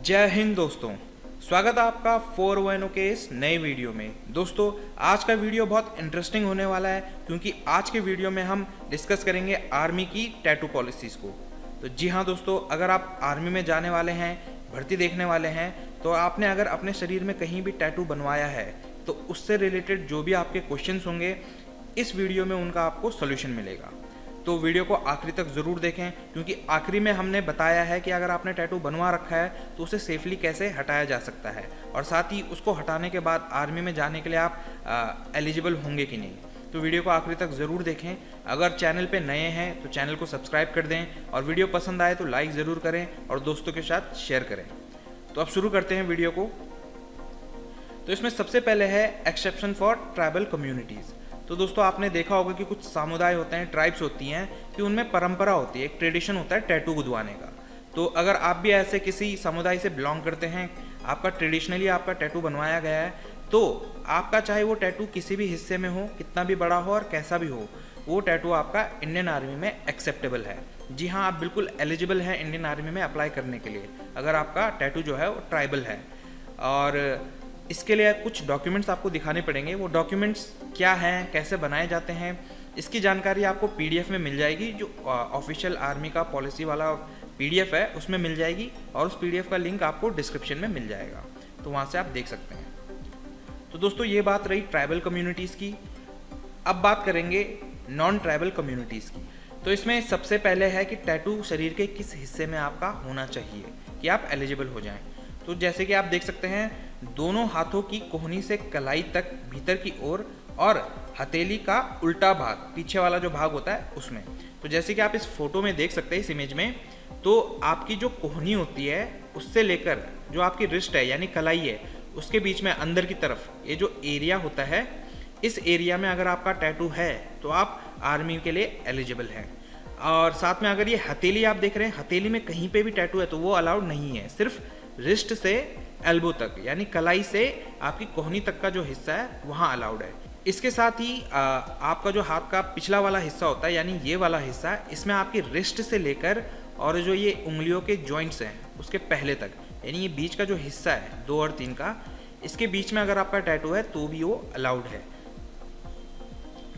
जय हिंद दोस्तों, स्वागत है आपका 410 के इस नए वीडियो में। दोस्तों, आज का वीडियो बहुत इंटरेस्टिंग होने वाला है क्योंकि आज के वीडियो में हम डिस्कस करेंगे आर्मी की टैटू पॉलिसीज़ को। तो जी हाँ दोस्तों, अगर आप आर्मी में जाने वाले हैं, भर्ती देखने वाले हैं, तो आपने अगर अपने शरीर में कहीं भी टैटू बनवाया है तो उससे रिलेटेड जो भी आपके क्वेश्चंस होंगे इस वीडियो में उनका आपको सोल्यूशन मिलेगा। तो वीडियो को आखिरी तक ज़रूर देखें क्योंकि आखिरी में हमने बताया है कि अगर आपने टैटू बनवा रखा है तो उसे सेफली कैसे हटाया जा सकता है और साथ ही उसको हटाने के बाद आर्मी में जाने के लिए आप एलिजिबल होंगे कि नहीं। तो वीडियो को आखिरी तक ज़रूर देखें। अगर चैनल पे नए हैं तो चैनल को सब्सक्राइब कर दें और वीडियो पसंद आए तो लाइक ज़रूर करें और दोस्तों के साथ शेयर करें। तो अब शुरू करते हैं वीडियो को। तो इसमें सबसे पहले है एक्सेप्शन फॉर ट्राइबल कम्युनिटीज़। तो दोस्तों, आपने देखा होगा कि कुछ समुदाय होते हैं, ट्राइब्स होती हैं कि उनमें परंपरा होती है, एक ट्रेडिशन होता है टैटू गुदवाने का। तो अगर आप भी ऐसे किसी समुदाय से बिलोंग करते हैं, आपका ट्रेडिशनली आपका टैटू बनवाया गया है, तो आपका चाहे वो टैटू किसी भी हिस्से में हो, कितना भी बड़ा हो और कैसा भी हो, वो टैटू आपका इंडियन आर्मी में एक्सेप्टेबल है। जी हाँ, आप बिल्कुल एलिजिबल हैं इंडियन आर्मी में अप्लाई करने के लिए अगर आपका टैटू जो है वो ट्राइबल है। और इसके लिए कुछ डॉक्यूमेंट्स आपको दिखाने पड़ेंगे। वो डॉक्यूमेंट्स क्या हैं, कैसे बनाए जाते हैं, इसकी जानकारी आपको पीडीएफ में मिल जाएगी। जो ऑफिशियल आर्मी का पॉलिसी वाला पीडीएफ है उसमें मिल जाएगी और उस पीडीएफ का लिंक आपको डिस्क्रिप्शन में मिल जाएगा, तो वहाँ से आप देख सकते हैं। तो दोस्तों, ये बात रही ट्राइबल कम्युनिटीज़ की। अब बात करेंगे नॉन ट्राइबल कम्युनिटीज़ की। तो इसमें सबसे पहले है कि टैटू शरीर के किस हिस्से में आपका होना चाहिए कि आप एलिजिबल हो जाएं। तो जैसे कि आप देख सकते हैं, दोनों हाथों की कोहनी से कलाई तक भीतर की ओर और हथेली का उल्टा भाग, पीछे वाला जो भाग होता है उसमें। तो जैसे कि आप इस फोटो में देख सकते हैं, इस इमेज में, तो आपकी जो कोहनी होती है उससे लेकर जो आपकी रिस्ट है यानी कलाई है उसके बीच में अंदर की तरफ ये जो एरिया होता है, इस एरिया में अगर आपका टैटू है तो आप आर्मी के लिए एलिजिबल हैं। और साथ में अगर ये हथेली आप देख रहे हैं, हथेली में कहीं पे भी टैटू है तो वो अलाउड नहीं है। सिर्फ रिस्ट से एल्बो तक यानी कलाई से आपकी कोहनी तक का जो हिस्सा है वहाँ अलाउड है। इसके साथ ही आपका जो हाथ का पिछला वाला हिस्सा होता है यानी ये वाला हिस्सा, इसमें आपकी रिस्ट से लेकर और जो ये उंगलियों के जॉइंट्स हैं उसके पहले तक यानी ये बीच का जो हिस्सा है 2 और 3 का, इसके बीच में अगर आपका टैटू है तो भी वो अलाउड है।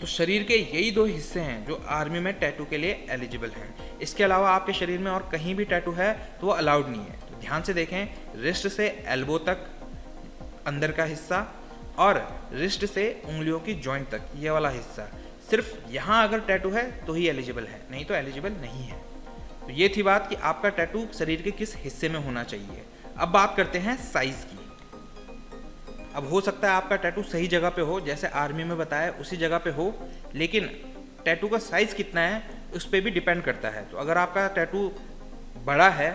तो शरीर के यही 2 हिस्से हैं जो आर्मी में टैटू के लिए एलिजिबल हैं। इसके अलावा आपके शरीर में और कहीं भी टैटू है तो वो अलाउड नहीं है। तो ध्यान से देखें, रिस्ट से एल्बो तक अंदर का हिस्सा और रिस्ट से उंगलियों की जॉइंट तक ये वाला हिस्सा, सिर्फ यहाँ अगर टैटू है तो ही एलिजिबल है, नहीं तो एलिजिबल नहीं है। तो ये थी बात कि आपका टैटू शरीर के किस हिस्से में होना चाहिए। अब बात करते हैं साइज़ की। अब हो सकता है आपका टैटू सही जगह पे हो, जैसे आर्मी में बताया उसी जगह पे हो, लेकिन टैटू का साइज़ कितना है उस पर भी डिपेंड करता है। तो अगर आपका टैटू बड़ा है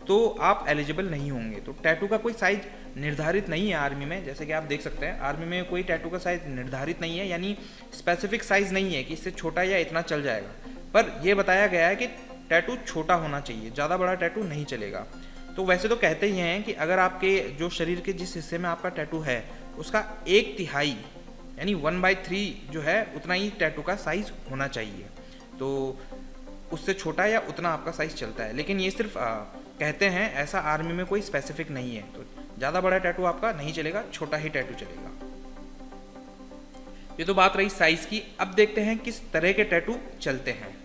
तो आप एलिजिबल नहीं होंगे। तो टैटू का कोई साइज निर्धारित नहीं है आर्मी में, जैसे कि आप देख सकते हैं आर्मी में कोई टैटू का साइज निर्धारित नहीं है, यानी स्पेसिफिक साइज नहीं है कि इससे छोटा या इतना चल जाएगा। पर यह बताया गया है कि टैटू छोटा होना चाहिए, ज़्यादा बड़ा टैटू नहीं चलेगा। तो वैसे तो कहते ही हैं कि अगर आपके जो शरीर के जिस हिस्से में आपका टैटू है उसका 1/3 यानी 1/3 जो है उतना ही टैटू का साइज होना चाहिए। तो उससे छोटा या उतना आपका साइज चलता है, लेकिन ये सिर्फ कहते हैं, ऐसा आर्मी में कोई स्पेसिफिक नहीं है। तो ज़्यादा बड़ा टैटू आपका नहीं चलेगा, छोटा ही टैटू चलेगा। ये तो बात रही साइज की। अब देखते हैं किस तरह के टैटू चलते हैं।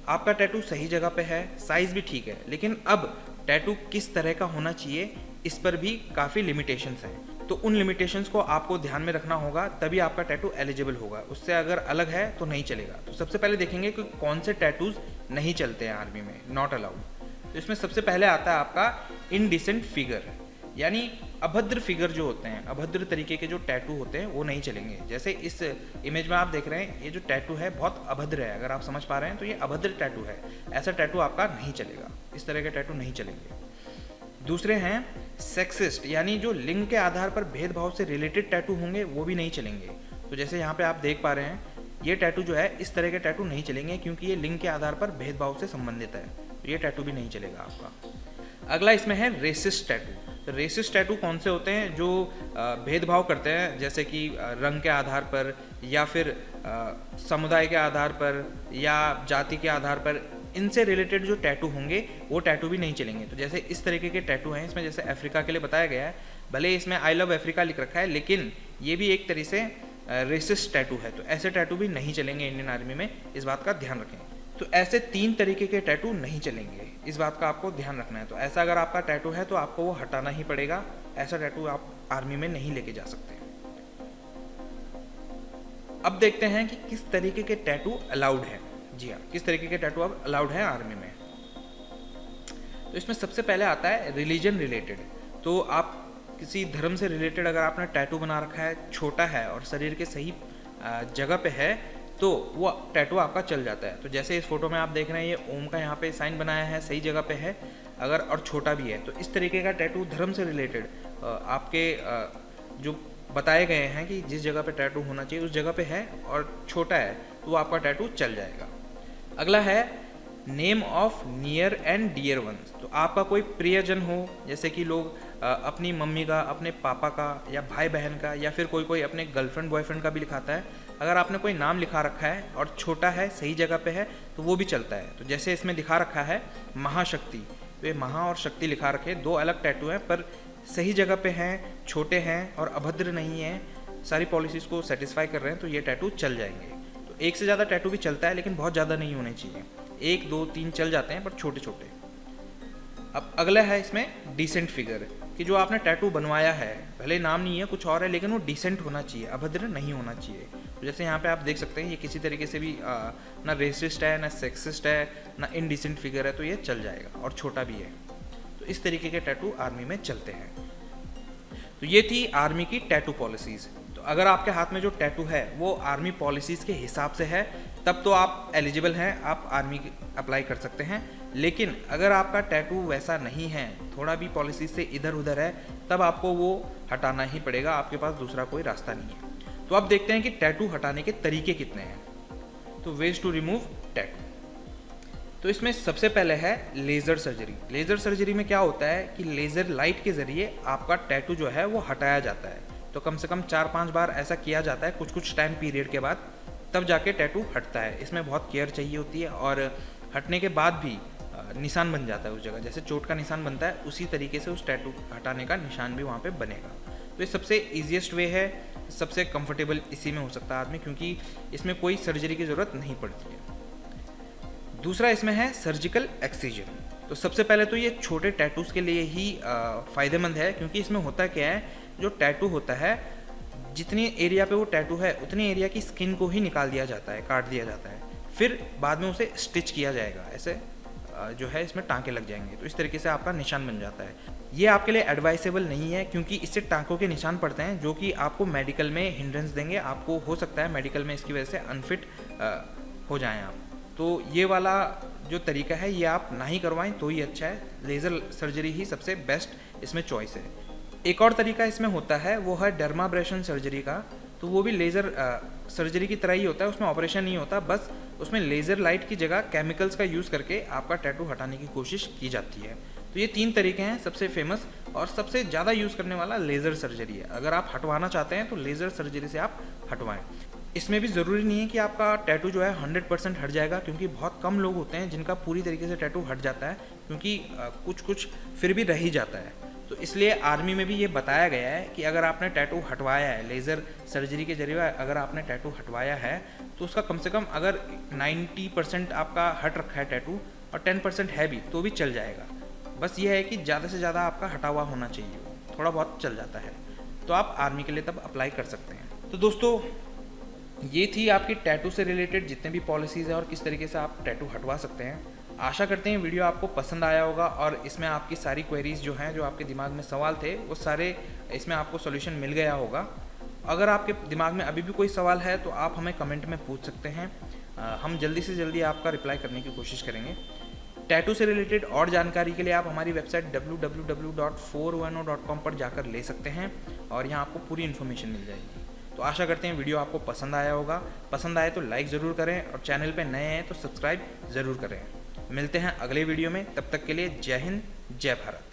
आपका टैटू सही जगह पे है, साइज भी ठीक है, लेकिन अब टैटू किस तरह का होना चाहिए इस पर भी काफ़ी लिमिटेशंस हैं। तो उन लिमिटेशंस को आपको ध्यान में रखना होगा, तभी आपका टैटू एलिजिबल होगा। उससे अगर अलग है तो नहीं चलेगा। तो सबसे पहले देखेंगे कि कौन से टैटूज नहीं चलते हैं आर्मी में, नॉट अलाउड। तो इसमें सबसे पहले आता है आपका इनडिसेंट फिगर, यानी अभद्र फिगर जो होते हैं, अभद्र तरीके के जो टैटू होते हैं वो नहीं चलेंगे। जैसे इस इमेज में आप देख रहे हैं, ये जो टैटू है बहुत अभद्र है, अगर आप समझ पा रहे हैं तो ये अभद्र टैटू है। ऐसा टैटू आपका नहीं चलेगा, इस तरह के टैटू नहीं चलेंगे। दूसरे हैं सेक्सिस्ट, यानी जो लिंग के आधार पर भेदभाव से रिलेटेड टैटू होंगे वो भी नहीं चलेंगे। तो जैसे यहाँ पे आप देख पा रहे हैं, ये टैटू जो है इस तरह के टैटू नहीं चलेंगे क्योंकि ये लिंग के आधार पर भेदभाव से संबंधित है, तो ये टैटू भी नहीं चलेगा आपका। अगला इसमें है रेसिस्ट टैटू। तो रेसिस्ट टैटू कौन से होते हैं? जो भेदभाव करते हैं, जैसे कि रंग के आधार पर या फिर समुदाय के आधार पर या जाति के आधार पर, इनसे रिलेटेड जो टैटू होंगे वो टैटू भी नहीं चलेंगे। तो जैसे इस तरीके के टैटू हैं, इसमें जैसे अफ्रीका के लिए बताया गया है, भले इसमें आई लव अफ्रीका लिख रखा है, लेकिन ये भी एक तरह से रेसिस्ट टैटू है, तो ऐसे टैटू भी नहीं चलेंगे इंडियन आर्मी में, इस बात का ध्यान रखें। तो ऐसे 3 तरीके के टैटू नहीं चलेंगे, इस बात का आपको ध्यान रखना है। तो ऐसा अगर आपका टैटू है तो आपको वो हटाना ही पड़ेगा, ऐसा टैटू आप आर्मी में नहीं लेके जा सकते। अब देखते हैं कि किस तरीके के टैटू अलाउड है। जी हाँ, किस तरीके के टैटू अब अलाउड है आर्मी में। तो इसमें सबसे पहले आता है रिलीजन रिलेटेड। तो आप किसी धर्म से रिलेटेड अगर आपने टैटू बना रखा है, छोटा है और शरीर के सही जगह पे है, तो वो टैटू आपका चल जाता है। तो जैसे इस फोटो में आप देख रहे हैं, ये ओम का यहाँ पे साइन बनाया है, सही जगह पे है अगर, और छोटा भी है। तो इस तरीके का टैटू धर्म से रिलेटेड आपके जो बताए गए हैं कि जिस जगह पे टैटू होना चाहिए उस जगह पे है और छोटा है, तो वो आपका टैटू चल जाएगा। अगला है name of near and dear ones. तो आपका कोई प्रियजन हो, जैसे कि लोग अपनी मम्मी का, अपने पापा का, या भाई बहन का, या फिर कोई अपने गर्लफ्रेंड बॉयफ्रेंड का भी लिखाता है। अगर आपने कोई नाम लिखा रखा है और छोटा है, सही जगह पे है, तो वो भी चलता है। तो जैसे इसमें दिखा रखा है महाशक्ति, तो ये महा और शक्ति लिखा रखे, 2 अलग टैटू हैं पर सही जगह पे हैं, छोटे हैं और अभद्र नहीं हैं, सारी पॉलिसीज़ को सेटिस्फाई कर रहे हैं, तो ये टैटू चल जाएंगे। तो 1 से ज़्यादा टैटू भी चलता है, लेकिन बहुत ज़्यादा नहीं होने चाहिए। 1, 2, 3 चल जाते हैं पर छोटे छोटे। अब अगला है इसमें डिसेंट फिगर, कि जो आपने टैटू बनवाया है, भले नाम नहीं है कुछ और है, लेकिन वो डिसेंट होना चाहिए, अभद्र नहीं होना चाहिए। तो जैसे यहाँ पे आप देख सकते हैं, ये किसी तरीके से भी ना रेसिस्ट है, ना सेक्सिस्ट है, ना इनडिसेंट फिगर है, तो ये चल जाएगा और छोटा भी है। तो इस तरीके के टैटू आर्मी में चलते हैं। तो ये थी आर्मी की टैटू पॉलिसीज़। तो अगर आपके हाथ में जो टैटू है वो आर्मी पॉलिसीज़ के हिसाब से है, तब तो आप एलिजिबल हैं, आप आर्मी अप्लाई कर सकते हैं। लेकिन अगर आपका टैटू वैसा नहीं है, थोड़ा भी पॉलिसी से इधर उधर है, तब आपको वो हटाना ही पड़ेगा, आपके पास दूसरा कोई रास्ता नहीं है। तो अब देखते हैं कि टैटू हटाने के तरीके कितने हैं। तो वेज टू रिमूव टैटू। तो इसमें सबसे पहले है लेज़र सर्जरी। लेज़र सर्जरी में क्या होता है कि लेज़र लाइट के ज़रिए आपका टैटू जो है वो हटाया जाता है। तो कम से कम 4-5 बार ऐसा किया जाता है कुछ टाइम पीरियड के बाद, तब जाके टैटू हटता है। इसमें बहुत केयर चाहिए होती है, और हटने के बाद भी निशान बन जाता है उस जगह, जैसे चोट का निशान बनता है उसी तरीके से उस टैटू हटाने का निशान भी वहाँ पे बनेगा। तो ये सबसे ईजीएस्ट वे है, सबसे कंफर्टेबल इसी में हो सकता है आदमी, क्योंकि इसमें कोई सर्जरी की ज़रूरत नहीं पड़ती है। दूसरा इसमें है सर्जिकल एक्सीजन। तो सबसे पहले तो ये छोटे टैटूज़ के लिए ही फ़ायदेमंद है, क्योंकि इसमें होता क्या है, जो टैटू होता है, जितनी एरिया पे वो टैटू है उतनी एरिया की स्किन को ही निकाल दिया जाता है, काट दिया जाता है, फिर बाद में उसे स्टिच किया जाएगा, ऐसे जो है इसमें टाँके लग जाएंगे। तो इस तरीके से आपका निशान बन जाता है। ये आपके लिए एडवाइसेबल नहीं है, क्योंकि इससे टाँकों के निशान पड़ते हैं, जो कि आपको मेडिकल में हिंड्रेंस देंगे। आपको हो सकता है मेडिकल में इसकी वजह से अनफिट हो जाएं आप। तो ये वाला जो तरीका है ये आप ना ही करवाएं तो ही अच्छा है। लेज़र सर्जरी ही सबसे बेस्ट इसमें चॉइस है। एक और तरीका इसमें होता है, वो है डर्माब्रेशन सर्जरी का। तो वो भी लेज़र सर्जरी की तरह ही होता है, उसमें ऑपरेशन नहीं होता, बस उसमें लेज़र लाइट की जगह केमिकल्स का यूज़ करके आपका टैटू हटाने की कोशिश की जाती है। तो ये 3 तरीके हैं। सबसे फेमस और सबसे ज़्यादा यूज़ करने वाला लेज़र सर्जरी है। अगर आप हटवाना चाहते हैं तो लेज़र सर्जरी से आप हटवाएं। इसमें भी ज़रूरी नहीं है कि आपका टैटू जो है 100% हट जाएगा, क्योंकि बहुत कम लोग होते हैं जिनका पूरी तरीके से टैटू हट जाता है, क्योंकि कुछ फिर भी रह ही जाता है। तो इसलिए आर्मी में भी ये बताया गया है कि अगर आपने टैटू हटवाया है, लेज़र सर्जरी के जरिए अगर आपने टैटू हटवाया है, तो उसका कम से कम अगर 90% आपका हट रखा है टैटू और 10% है भी, तो भी चल जाएगा। बस ये है कि ज़्यादा से ज़्यादा आपका हटा हुआ होना चाहिए, थोड़ा बहुत चल जाता है, तो आप आर्मी के लिए तब अप्लाई कर सकते हैं। तो दोस्तों, ये थी आपकी टैटू से रिलेटेड जितने भी पॉलिसीज़ हैं और किस तरीके से आप टैटू हटवा सकते हैं। आशा करते हैं वीडियो आपको पसंद आया होगा, और इसमें आपकी सारी क्वेरीज़ जो हैं, जो आपके दिमाग में सवाल थे, वो सारे इसमें आपको सॉल्यूशन मिल गया होगा। अगर आपके दिमाग में अभी भी कोई सवाल है तो आप हमें कमेंट में पूछ सकते हैं, हम जल्दी से जल्दी आपका रिप्लाई करने की कोशिश करेंगे। टैटू से रिलेटेड और जानकारी के लिए आप हमारी वेबसाइट www.410.com पर जाकर ले सकते हैं, और यहाँ आपको पूरी इन्फॉर्मेशन मिल जाएगी। तो आशा करते हैं वीडियो आपको पसंद आया होगा। पसंद आए तो लाइक ज़रूर करें, और चैनल पे नए हैं तो सब्सक्राइब ज़रूर करें। मिलते हैं अगले वीडियो में, तब तक के लिए जय हिंद, जय भारत।